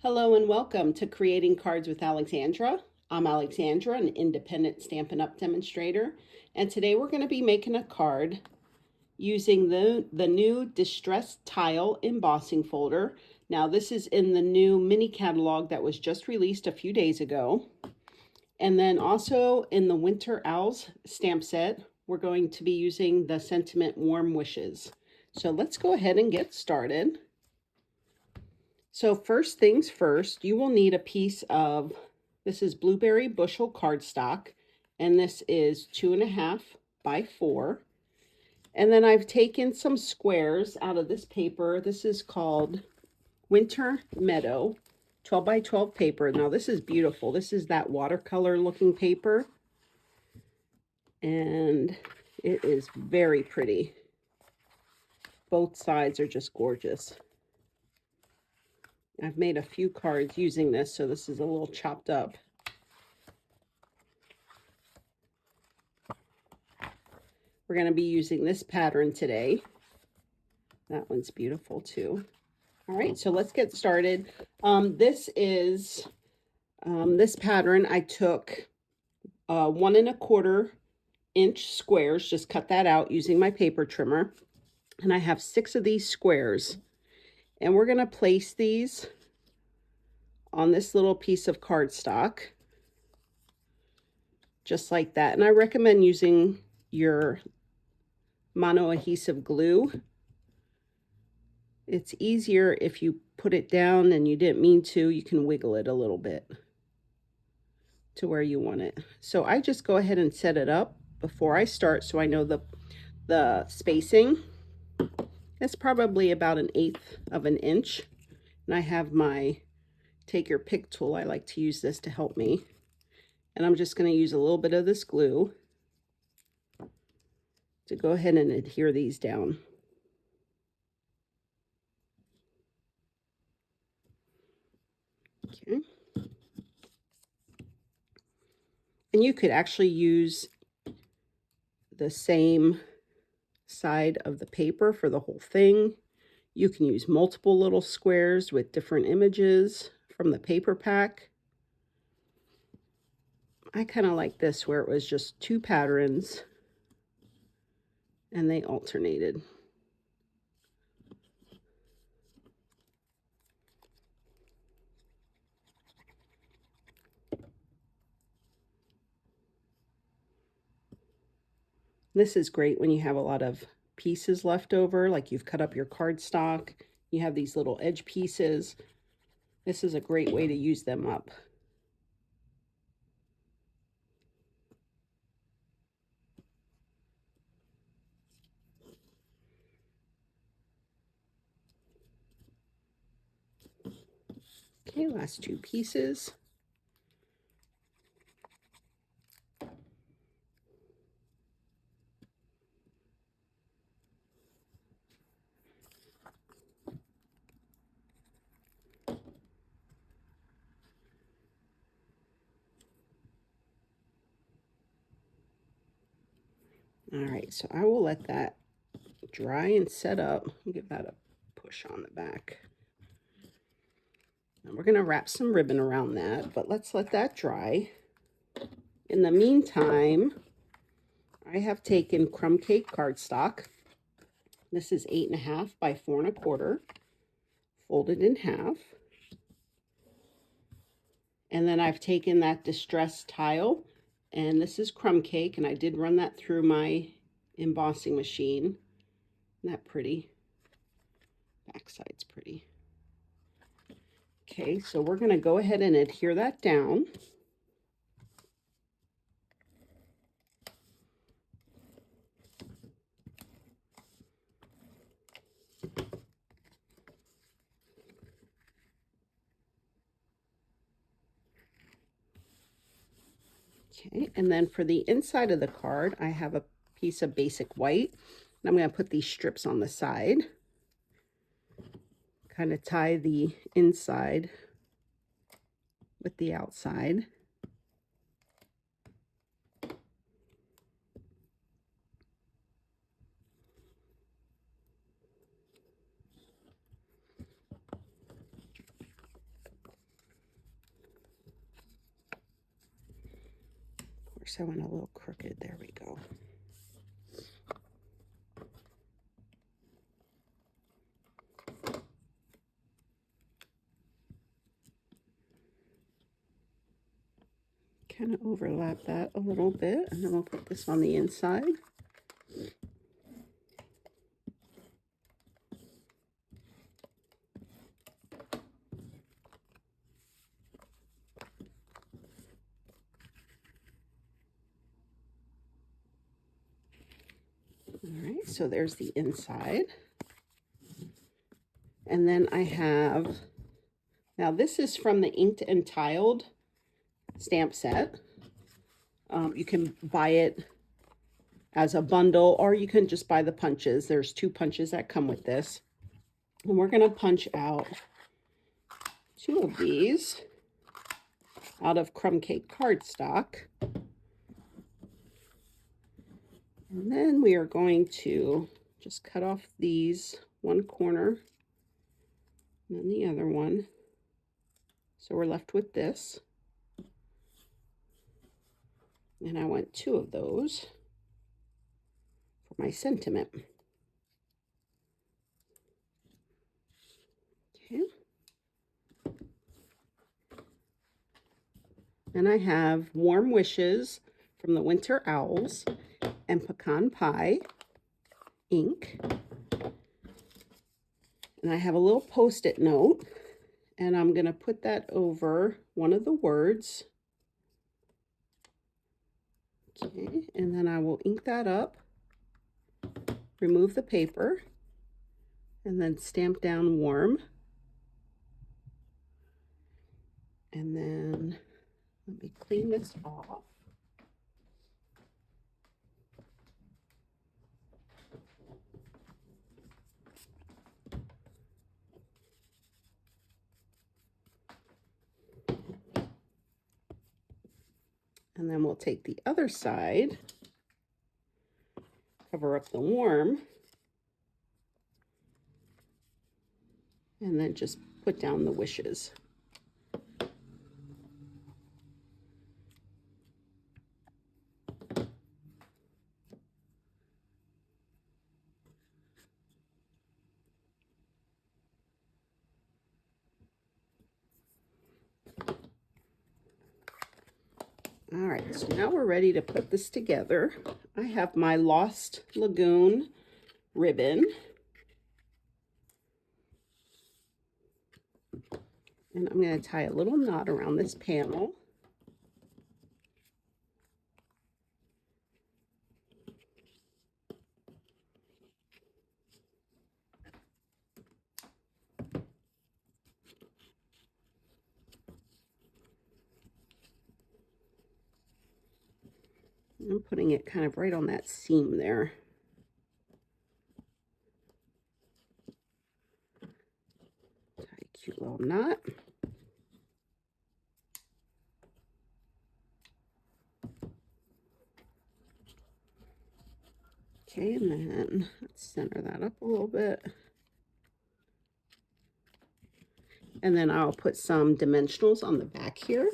Hello and welcome to Creating Cards with Alexandra. I'm Alexandra, an independent Stampin' Up demonstrator, and today we're going to be making a card using the new Distressed Tile embossing folder. Now this is in the new mini catalog that was just released a few days ago. And then also in the Winter Owls stamp set, we're going to be using the Sentiment Warm Wishes. So let's go ahead and get started. So first things first, you will need a piece of, this is Blueberry Bushel cardstock, and this is 2.5 by 4. And then I've taken some squares out of this paper. This is called Winter Meadow, 12 by 12 paper. Now this is beautiful. This is that watercolor looking paper, and it is very pretty. Both sides are just gorgeous. I've made a few cards using this, so this is a little chopped up. We're going to be using this pattern today. That one's beautiful too. All right, so let's get started. This pattern. I took 1 1/4 inch squares, just cut that out using my paper trimmer. And I have 6 of these squares. And we're going to place these on this little piece of cardstock, just like that. And I recommend using your mono adhesive glue. It's easier if you put it down and you didn't mean to, you can wiggle it a little bit to where you want it. So I just go ahead and set it up before I start so I know the spacing. It's probably about 1/8 of an inch. And I have my take your pick tool. I like to use this to help me. And I'm just going to use a little bit of this glue to go ahead and adhere these down. Okay. And you could actually use the same side of the paper for the whole thing. You can use multiple little squares with different images from the paper pack. I kind of like this where it was just 2 patterns and they alternated. This is great when you have a lot of pieces left over, like you've cut up your cardstock, you have these little edge pieces. This is a great way to use them up. Okay, last 2 pieces. All right, so I will let that dry and set up. Give that a push on the back. And we're going to wrap some ribbon around that, but let's let that dry. In the meantime, I have taken crumb cake cardstock. This is 8.5 by 4 1/4, folded in half. And then I've taken that distressed tile, and this is crumb cake, and I did run that through my embossing machine. Isn't that pretty? Backside's pretty. Okay, so we're going to go ahead and adhere that down. Okay, and then for the inside of the card, I have a piece of basic white. And I'm going to put these strips on the side. Kind of tie the inside with the outside. Oops, I went a little crooked. There we go. Kind of overlap that a little bit, and then we'll put this on the inside. All right, so there's the inside. And then I have, now this is from the Inked and Tiled stamp set. You can buy it as a bundle, or you can just buy the punches. There's 2 punches that come with this. And we're going to punch out 2 of these out of crumb cake cardstock. And then we are going to just cut off these, one corner and then the other one. So we're left with this. And I want 2 of those for my sentiment. Okay. And I have Warm Wishes from the Winter Owls and Pecan Pie ink. And I have a little Post-it note, and I'm going to put that over one of the words. Okay, and then I will ink that up, remove the paper, and then stamp down warm. And then let me clean this off. And then we'll take the other side, cover up the warm, and then just put down the wishes. All right, so now we're ready to put this together. I have my Lost Lagoon ribbon. And I'm going to tie a little knot around this panel. I'm putting it kind of right on that seam there. Tie a cute little knot. Okay, and then let's center that up a little bit. And then I'll put some dimensionals on the back here.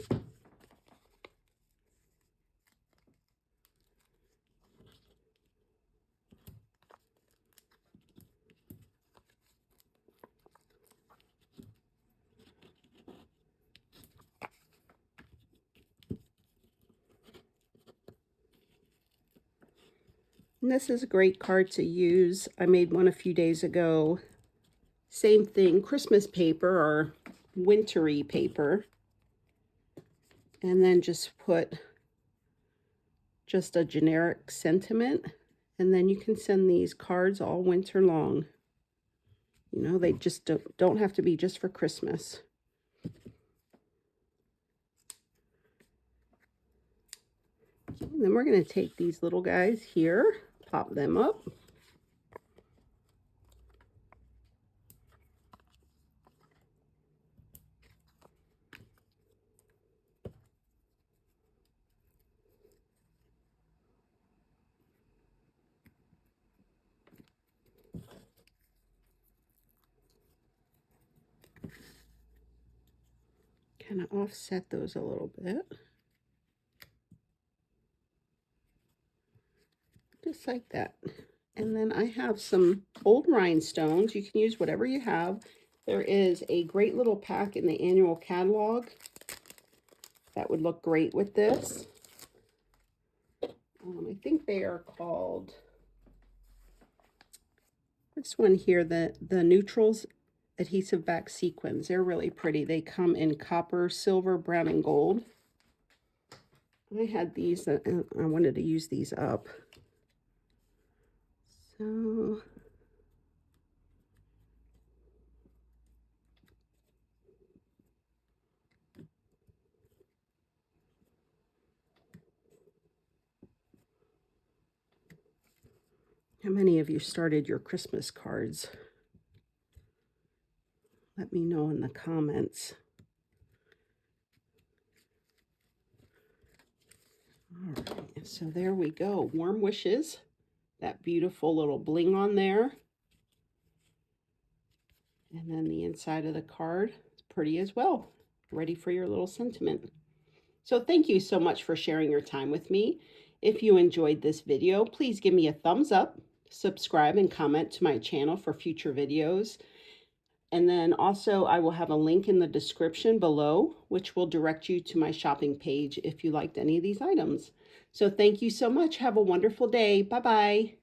And this is a great card to use. I made one a few days ago. Same thing, Christmas paper or wintry paper. And then just put just a generic sentiment. And then you can send these cards all winter long. You know, they just don't have to be just for Christmas. Okay, and then we're going to take these little guys here, pop them up. Kind of offset those a little bit. just like that. And then I have some old rhinestones. You can use whatever you have. There is a great little pack in the annual catalog that would look great with this. I think they are called, this one here, the Neutrals adhesive back sequins. They're really pretty. They come in copper, silver, brown, and gold. I had these and I wanted to use these up. So how many of you started your Christmas cards? Let me know in the comments. All right, so there we go. Warm wishes. That beautiful little bling on there. And then the inside of the card is pretty as well. Ready for your little sentiment. So thank you so much for sharing your time with me. If you enjoyed this video, please give me a thumbs up, subscribe, and comment to my channel for future videos. And then also I will have a link in the description below, which will direct you to my shopping page if you liked any of these items. So thank you so much. Have a wonderful day. Bye-bye.